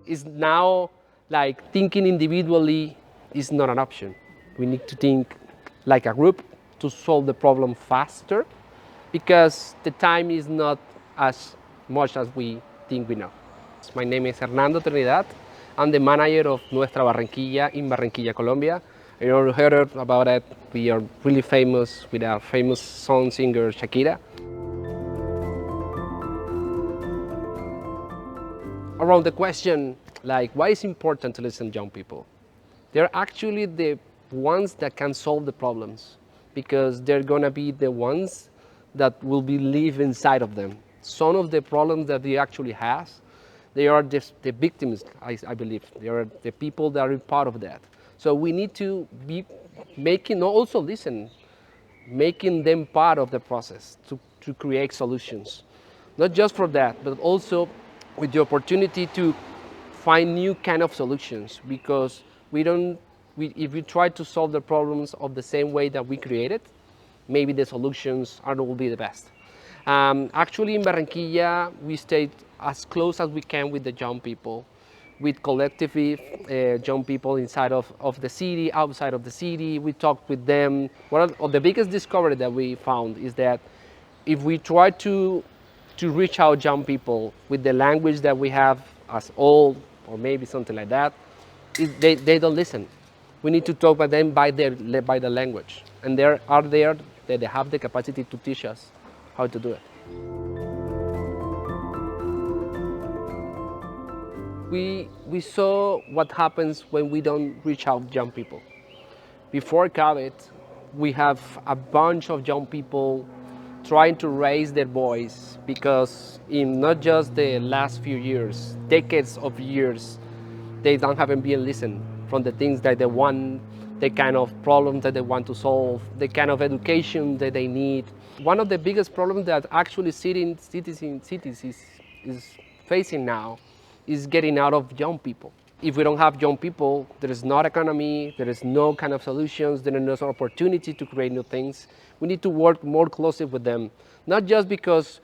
is now like thinking individually is not an option. We need to think like a group to solve the problem faster because the time is not as much as we think we know. My name is Hernando Trinidad. I'm the manager of NuestraBarranquilla in Barranquilla, Colombia. You already heard about it. We are really famous with our famous song singer Shakira. Around the question, like, why is it important to listen to young people? They're actually the ones that can solve the problems because they're gonna be the ones that will be live inside of them. Some of the problems that they actually have, they are the victims, I believe. They are the people that are part of that. So we need to be making, also listen, making them part of the process to create solutions. Not just for that, but also with the opportunity to find new kind of solutions because if we try to solve the problems of the same way that we created, maybe the solutions will be the best. Actually, in Barranquilla, we stayed as close as we can with the young people, with collectively young people inside of the city, outside of the city. We talked with them. One of the biggest discovery that we found is that if we try to reach out young people with the language that we have as old, or maybe something like that, they don't listen. We need to talk by them by the language. And there that they have the capacity to teach us how to do it. We saw what happens when we don't reach out young people. Before COVID, we have a bunch of young people trying to raise their voice because in not just the last few years, decades of years, they haven't been listened from the things that they want, the kind of problems that they want to solve, the kind of education that they need. One of the biggest problems that actually cities is facing now is getting out of young people. If we don't have young people, there is no economy, there is no kind of solutions, there is no opportunity to create new things. We need to work more closely with them, not just because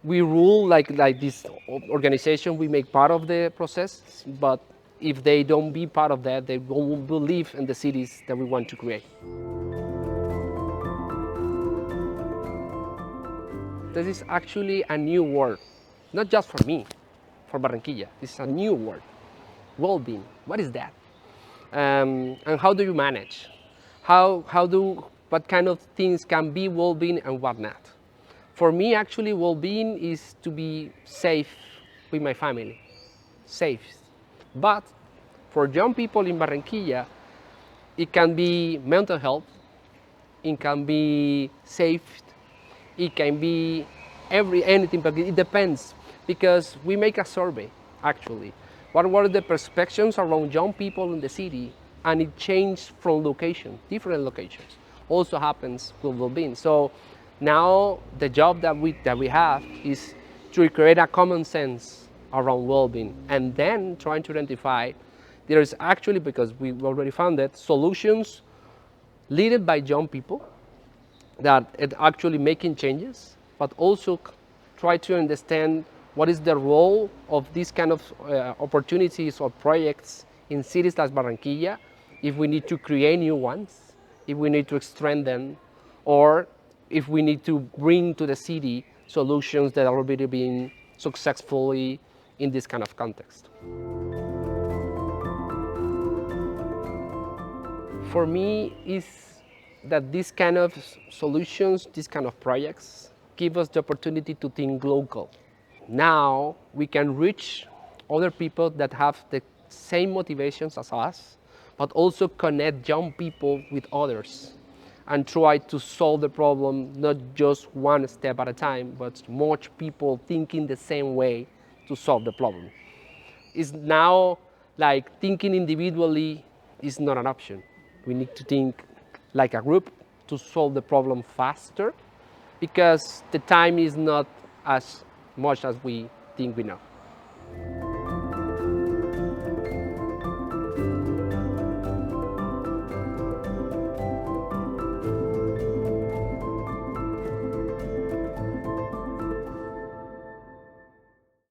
we rule like this organization, we make part of the process, but if they don't be part of that, they won't believe in the cities that we want to create. This is actually a new word, not just for me, for Barranquilla. This is a new word, wellbeing. What is that? And how do you manage? What kind of things can be well-being and what not? For me, actually, well-being is to be safe with my family, safe. But for young people in Barranquilla, it can be mental health, it can be safe, it can be anything, but it depends because we make a survey, actually. What were the perceptions around young people in the city? And it changed from location, different locations. Also happens with well-being. So now the job that we have is to create a common sense around well-being and then trying to identify there is actually, because we already found that, solutions led by young people that are actually making changes, but also try to understand what is the role of these kind of opportunities or projects in cities like Barranquilla, if we need to create new ones, if we need to extend them, or if we need to bring to the city solutions that are already being successfully in this kind of context. For me, is that these kind of solutions, these kind of projects, give us the opportunity to think local. Now we can reach other people that have the same motivations as us, but also connect young people with others and try to solve the problem, not just one step at a time, but much people thinking the same way to solve the problem. It's now like thinking individually is not an option. We need to think like a group to solve the problem faster because the time is not as much as we think we know.